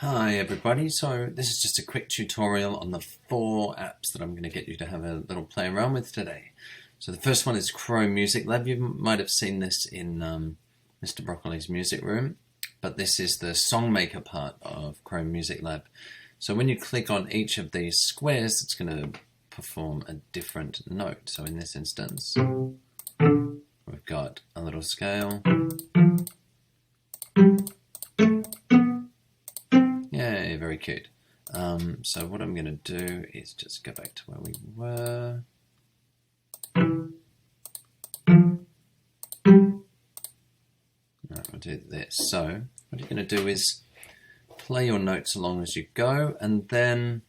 Hi everybody, so this is just a quick tutorial on the 4 apps that I'm going to get you to have a little play around with today. So the first one is Chrome Music Lab. You might have seen this in Mr. Broccoli's music room, but this is the Songmaker part of Chrome Music Lab. So when you click on each of these squares, it's going to perform a different note. So in this instance, we've got a little scale. Yay, very cute. So what I'm going to do is just go back to where we were. Alright, we'll do this. So what you're going to do is play your notes along as you go, and then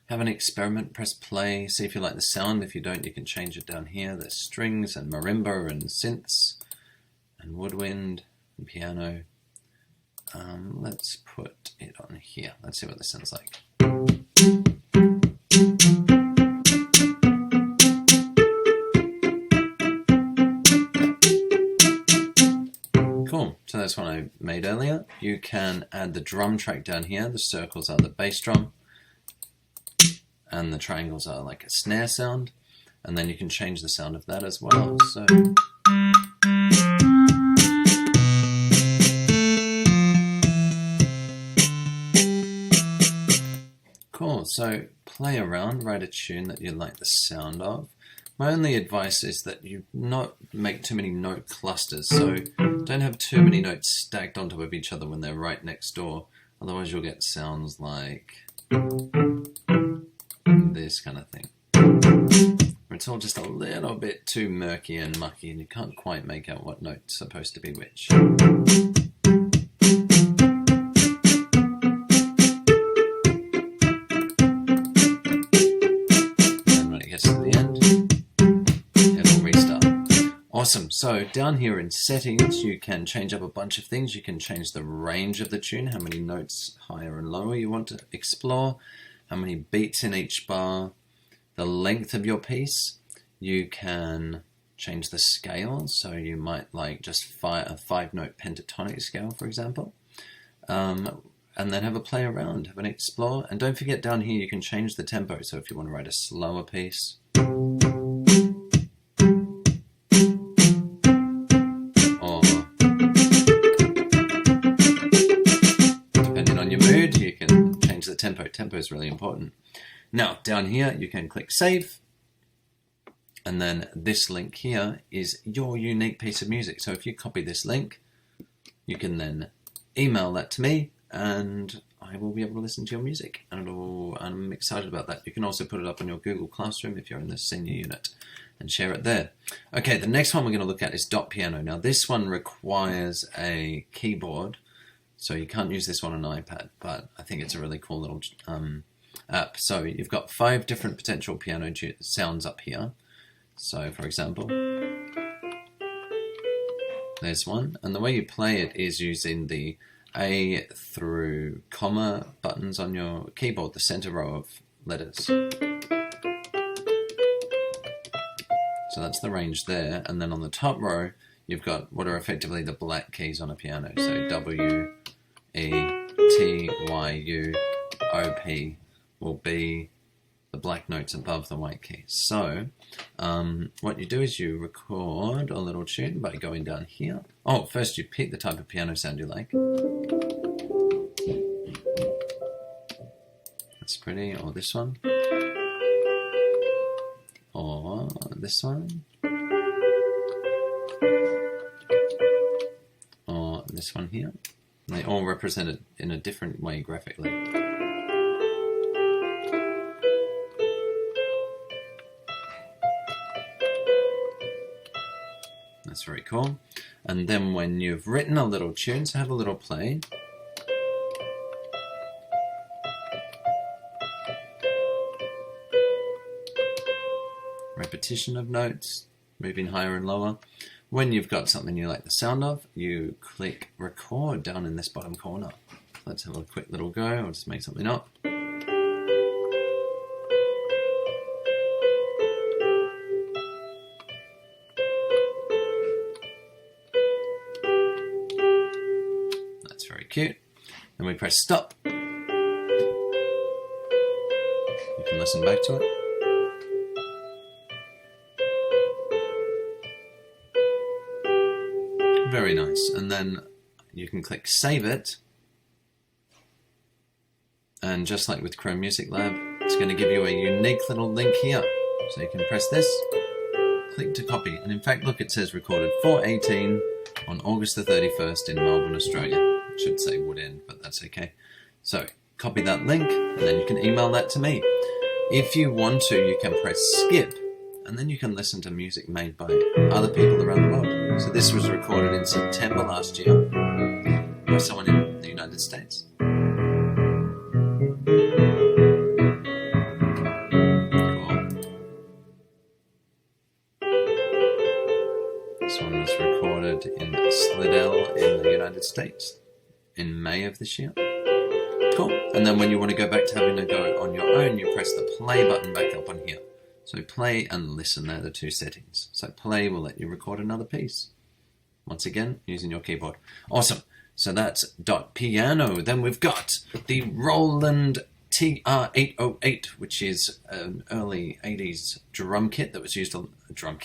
have an experiment. Press play, see if you like the sound. If you don't, you can change it down here. There's strings and marimba and synths and woodwind and piano. Let's put it on here. Let's see what this sounds like. Cool, so that's one I made earlier. You can add the drum track down here. The circles are the bass drum, and the triangles are like a snare sound. And then you can change the sound of that as well. So cool, so play around, write a tune that you like the sound of. My only advice is that you not make too many note clusters, so don't have too many notes stacked on top of each other when they're right next door, otherwise you'll get sounds like this kind of thing. Where it's all just a little bit too murky and mucky and you can't quite make out what note's supposed to be which. Awesome, so down here in settings you can change up a bunch of things. You can change the range of the tune, how many notes higher and lower you want to explore, how many beats in each bar, the length of your piece. You can change the scale, so you might like just a 5-note pentatonic scale, for example. And then have a play around, have an explore. And don't forget down here you can change the tempo, so if you want to write a slower piece, you can change the tempo. Tempo is really important. Now, down here, you can click Save. And then this link here is your unique piece of music. So if you copy this link, you can then email that to me and I will be able to listen to your music. And I'm excited about that. You can also put it up on your Google Classroom if you're in the senior unit and share it there. Okay, the next one we're going to look at is Dot Piano. Now, this one requires a keyboard. So you can't use this one on an iPad, but I think it's a really cool little app. So you've got 5 different potential piano sounds up here. So for example, there's one. And the way you play it is using the A through comma buttons on your keyboard, the center row of letters. So that's the range there. And then on the top row, you've got what are effectively the black keys on a piano. So W, E, T, Y, U, O, P will be the black notes above the white keys. So what you do is you record a little tune by going down here. Oh, first you pick the type of piano sound you like. That's pretty. Or this one. Or this one. Or this one here. And they all represent it in a different way graphically. That's very cool. And then when you've written a little tune, so have a little play. Repetition of notes, moving higher and lower. When you've got something you like the sound of, you click record down in this bottom corner. Let's have a quick little go. I'll just make something up. That's very cute. Then we press stop. You can listen back to it. Very nice. And then you can click save it. And just like with Chrome Music Lab, it's going to give you a unique little link here. So you can press this, click to copy. And in fact, look, it says recorded 4/18 on August the 31st in Melbourne, Australia. It should say Woodend, but that's okay. So copy that link and then you can email that to me. If you want to, you can press skip and then you can listen to music made by other people around the world. So this was recorded in September last year by someone in the United States. This one was recorded in Slidell in the United States in May of this year. Cool. And then when you want to go back to having a go on your own, you press the play button back up on here. So play and listen, they're the two settings. So play will let you record another piece. Once again, using your keyboard. Awesome. So that's .piano. Then we've got the Roland TR-808, which is an early 80s drum kit that was used, drum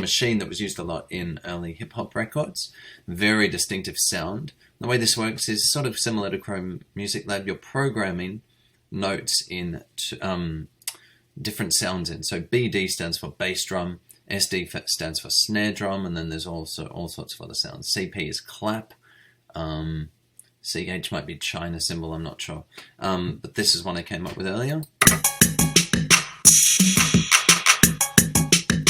machine that was used a lot in early hip hop records. Very distinctive sound. The way this works is sort of similar to Chrome Music Lab. You're programming notes in different sounds in. So BD stands for bass drum, SD stands for snare drum, and then there's also all sorts of other sounds. CP is clap. CH might be China symbol, I'm not sure. But this is one I came up with earlier.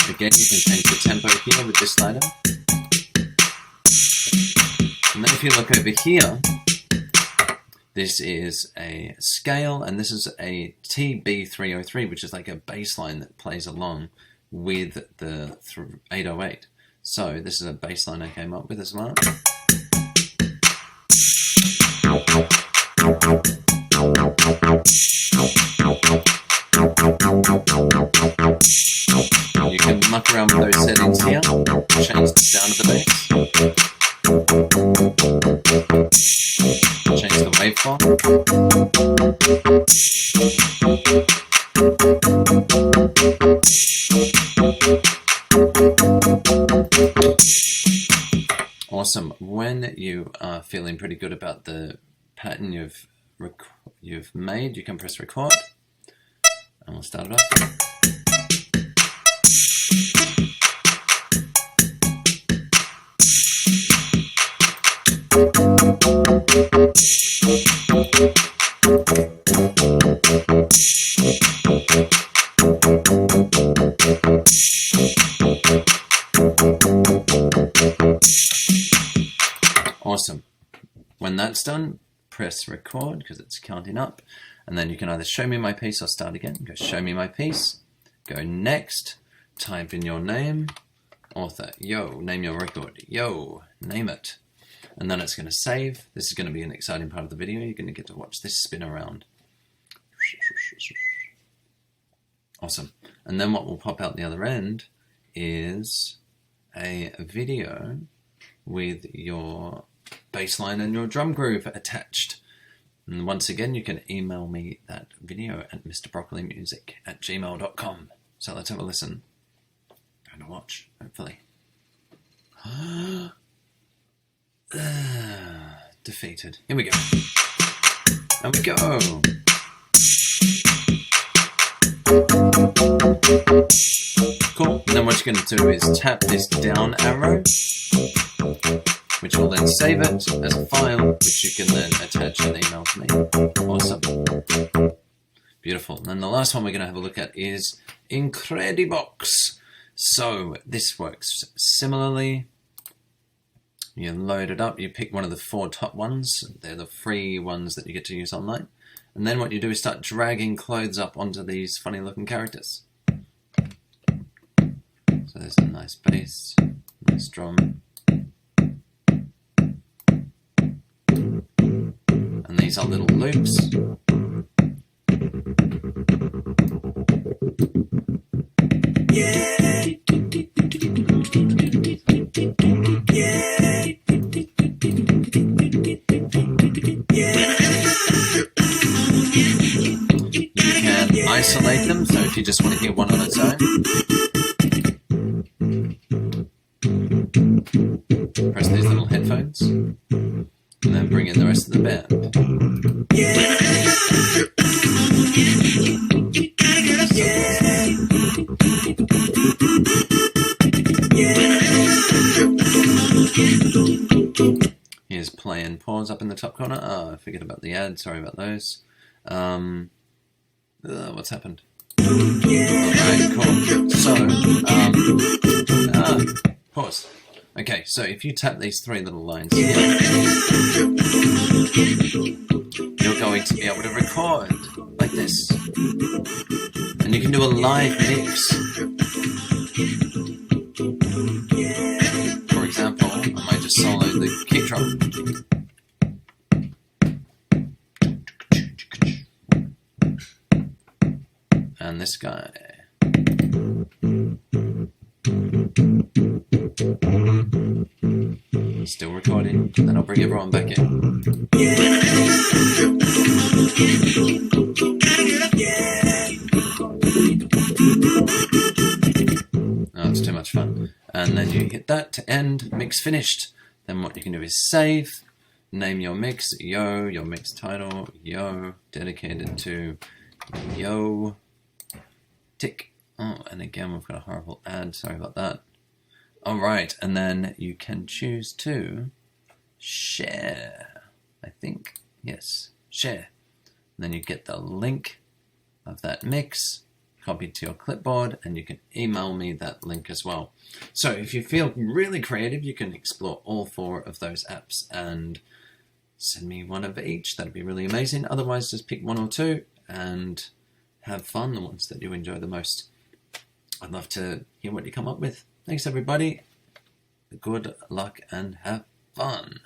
Again, you can change the tempo here with this slider. And then if you look over here, this is a scale, and this is a TB303, which is like a bass line that plays along with the 808. So this is a bass line I came up with as well. You can muck around with those settings here, change the sound of the bass, change the waveform. Awesome. When you are feeling pretty good about the pattern you've made, you can press record and we'll start it off. Awesome. When that's done, press record because it's counting up, and then you can either show me my piece or start again. Go show me my piece, go next, type in your name, author, yo, name your record, yo, name it, and then it's going to save. This is going to be an exciting part of the video. You're going to get to watch this spin around. Awesome. And then what will pop out the other end is a video with your bass line and your drum groove attached. And once again, you can email me that video at mrbroccolimusic@gmail.com. So let's have a listen and a watch, hopefully. Defeated. Here we go. And we go. Cool. And then what you're going to do is tap this down arrow, which will then save it as a file, which you can then attach and email to me. Awesome. Beautiful. And then the last one we're going to have a look at is Incredibox. So this works similarly. You load it up, you pick one of the 4 top ones. They're the free ones that you get to use online. And then what you do is start dragging clothes up onto these funny looking characters. So there's a nice bass, nice drum. And these are little loops. Yeah. isolate them, so if you just want to hear one on its own, press these little headphones, and then bring in the rest of the band. Here's play and pause up in the top corner. Oh, I forget about the ad. Sorry about those. What's happened? Alright, cool. So, pause. Okay, so if you tap these three little lines here, you're going to be able to record like this. And you can do a live mix. For example, I might just solo the kick drum. And this guy. Still recording, then I'll bring everyone back in. Oh, it's too much fun. And then you hit that to end, mix finished. Then what you can do is save, name your mix, yo, your mix title, yo, dedicated to yo, tick. Oh, and again, we've got a horrible ad, sorry about that. Alright, and then you can choose to share, I think. Yes, share. And then you get the link of that mix copied to your clipboard, and you can email me that link as well. So if you feel really creative, you can explore all four of those apps and send me one of each. That'd be really amazing. Otherwise, just pick one or two and have fun, the ones that you enjoy the most. I'd love to hear what you come up with. Thanks, everybody. Good luck and have fun.